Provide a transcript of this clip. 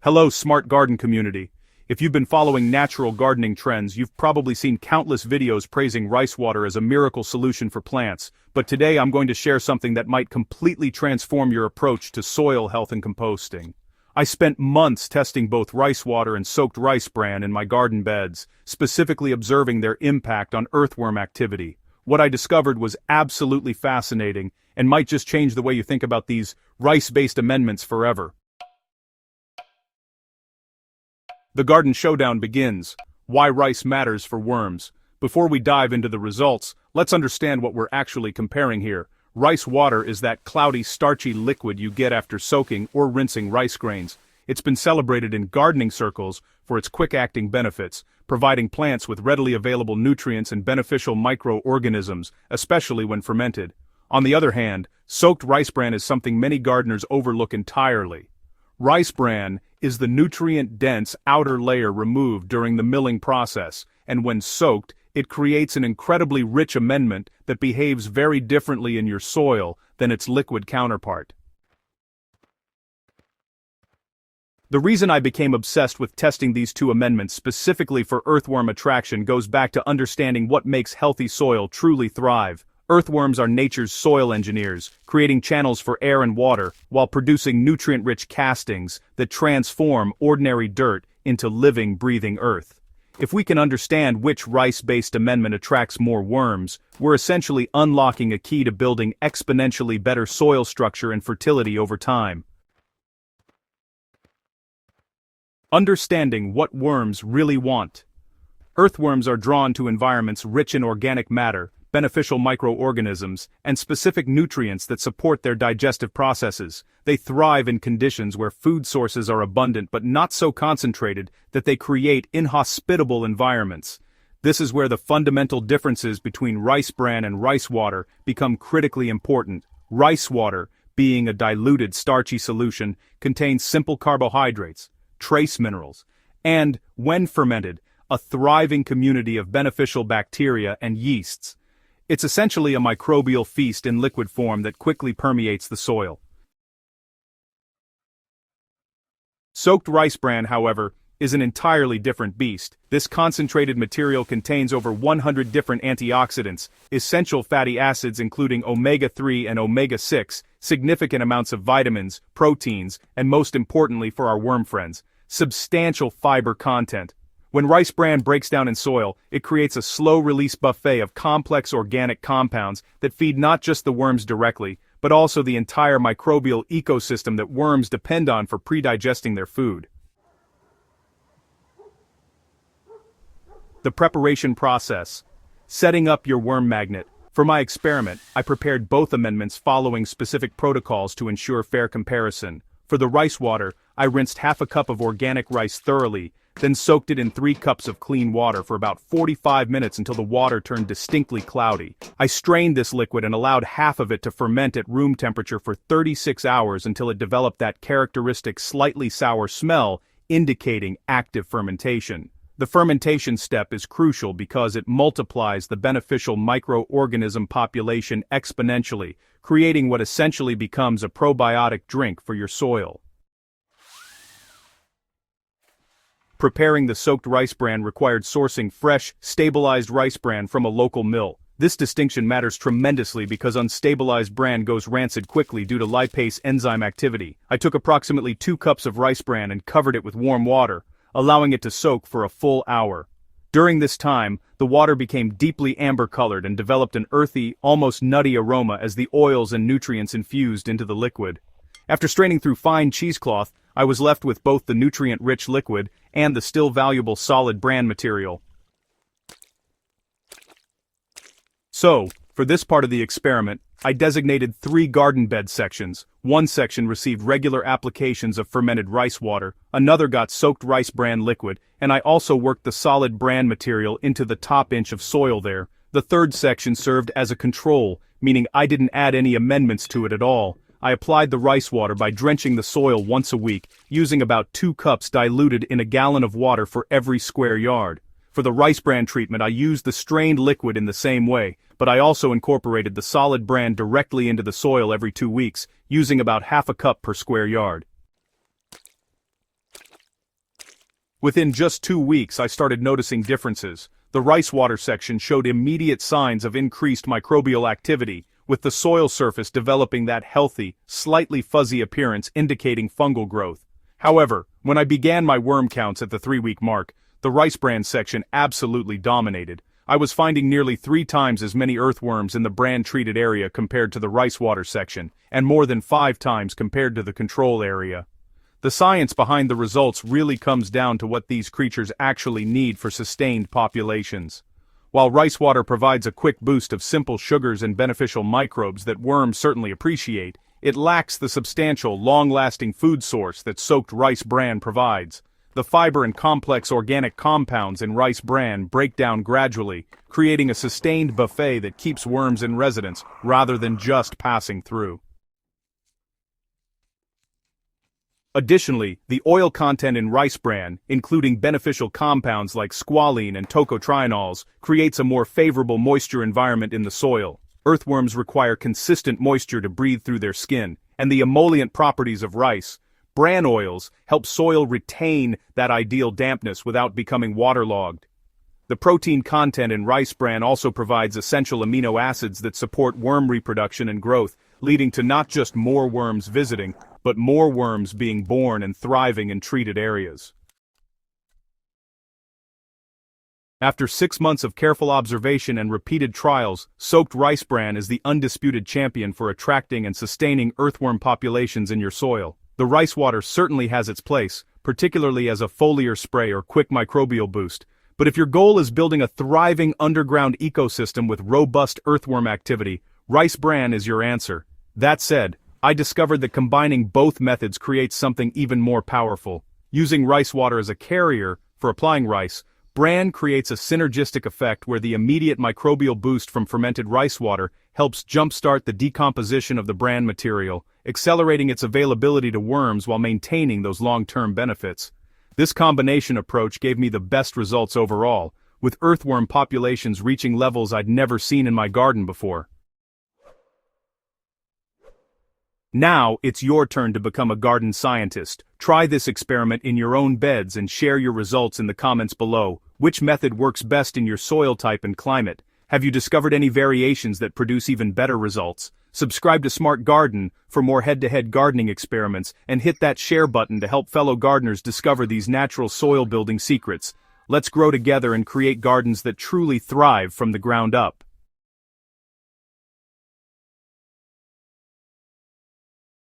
Hello, smart garden community. If you've been following natural gardening trends, you've probably seen countless videos praising rice water as a miracle solution for plants, but today I'm going to share something that might completely transform your approach to soil health and composting. I spent months testing both rice water and soaked rice bran in my garden beds, specifically observing their impact on earthworm activity. What I discovered was absolutely fascinating and might just change the way you think about these rice-based amendments forever. The garden showdown begins. Why rice matters for worms. Before we dive into the results, let's understand what we're actually comparing here. Rice water is that cloudy, starchy liquid you get after soaking or rinsing rice grains. It's been celebrated in gardening circles for its quick-acting benefits, providing plants with readily available nutrients and beneficial microorganisms, especially when fermented. On the other hand, soaked rice bran is something many gardeners overlook entirely. Rice bran is the nutrient-dense outer layer removed during the milling process, and when soaked, it creates an incredibly rich amendment that behaves very differently in your soil than its liquid counterpart. The reason I became obsessed with testing these two amendments specifically for earthworm attraction goes back to understanding what makes healthy soil truly thrive. Earthworms are nature's soil engineers, creating channels for air and water while producing nutrient-rich castings that transform ordinary dirt into living, breathing earth. If we can understand which rice-based amendment attracts more worms, we're essentially unlocking a key to building exponentially better soil structure and fertility over time. Understanding what worms really want. Earthworms are drawn to environments rich in organic matter, beneficial microorganisms, and specific nutrients that support their digestive processes. They thrive in conditions where food sources are abundant but not so concentrated that they create inhospitable environments. This is where the fundamental differences between rice bran and rice water become critically important. Rice water, being a diluted starchy solution, contains simple carbohydrates, trace minerals, and, when fermented, a thriving community of beneficial bacteria and yeasts. It's essentially a microbial feast in liquid form that quickly permeates the soil. Soaked rice bran, however, is an entirely different beast. This concentrated material contains over 100 different antioxidants, essential fatty acids including omega-3 and omega-6, significant amounts of vitamins, proteins, and most importantly for our worm friends, substantial fiber content. When rice bran breaks down in soil, it creates a slow-release buffet of complex organic compounds that feed not just the worms directly, but also the entire microbial ecosystem that worms depend on for pre-digesting their food. The preparation process. Setting up your worm magnet. For my experiment, I prepared both amendments following specific protocols to ensure fair comparison. For the rice water, I rinsed half a cup of organic rice thoroughly, then soaked it in 3 cups of clean water for about 45 minutes until the water turned distinctly cloudy. I strained this liquid and allowed half of it to ferment at room temperature for 36 hours until it developed that characteristic slightly sour smell, indicating active fermentation. The fermentation step is crucial because it multiplies the beneficial microorganism population exponentially, creating what essentially becomes a probiotic drink for your soil. Preparing the soaked rice bran required sourcing fresh, stabilized rice bran from a local mill. This distinction matters tremendously because unstabilized bran goes rancid quickly due to lipase enzyme activity. I took approximately 2 cups of rice bran and covered it with warm water, allowing it to soak for a full hour. During this time, the water became deeply amber-colored and developed an earthy, almost nutty aroma as the oils and nutrients infused into the liquid. After straining through fine cheesecloth, I was left with both the nutrient-rich liquid and the still valuable solid bran material. So, for this part of the experiment, I designated 3 garden bed sections. One section received regular applications of fermented rice water, another got soaked rice bran liquid, and I also worked the solid bran material into the top inch of soil there. The third section served as a control, meaning I didn't add any amendments to it at all. I applied the rice water by drenching the soil once a week, using about 2 cups diluted in a gallon of water for every square yard. For the rice bran treatment, I used the strained liquid in the same way, but I also incorporated the solid bran directly into the soil every 2 weeks, using about half a cup per square yard. Within just 2 weeks I started noticing differences. The rice water section showed immediate signs of increased microbial activity, with the soil surface developing that healthy, slightly fuzzy appearance indicating fungal growth. However, when I began my worm counts at the 3-week mark, the rice bran section absolutely dominated. I was finding nearly 3 times as many earthworms in the Bran-treated area compared to the rice water section, and more than 5 times compared to the control area. The science behind the results really comes down to what these creatures actually need for sustained populations. While rice water provides a quick boost of simple sugars and beneficial microbes that worms certainly appreciate, it lacks the substantial, long-lasting food source that soaked rice bran provides. The fiber and complex organic compounds in rice bran break down gradually, creating a sustained buffet that keeps worms in residence rather than just passing through. Additionally, the oil content in rice bran, including beneficial compounds like squalene and tocotrienols, creates a more favorable moisture environment in the soil. Earthworms require consistent moisture to breathe through their skin, and the emollient properties of rice, bran oils, help soil retain that ideal dampness without becoming waterlogged. The protein content in rice bran also provides essential amino acids that support worm reproduction and growth, leading to not just more worms visiting, but more worms being born and thriving in treated areas. After 6 months of careful observation and repeated trials, soaked rice bran is the undisputed champion for attracting and sustaining earthworm populations in your soil. The rice water certainly has its place, particularly as a foliar spray or quick microbial boost. But if your goal is building a thriving underground ecosystem with robust earthworm activity, rice bran is your answer. That said, I discovered that combining both methods creates something even more powerful. Using rice water as a carrier for applying rice, bran creates a synergistic effect where the immediate microbial boost from fermented rice water helps jumpstart the decomposition of the bran material, accelerating its availability to worms while maintaining those long-term benefits. This combination approach gave me the best results overall, with earthworm populations reaching levels I'd never seen in my garden before. Now, it's your turn to become a garden scientist. Try this experiment in your own beds and share your results in the comments below. Which method works best in your soil type and climate? Have you discovered any variations that produce even better results? Subscribe to Smart Garden for more head-to-head gardening experiments, and hit that share button to help fellow gardeners discover these natural soil-building secrets. Let's grow together and create gardens that truly thrive from the ground up.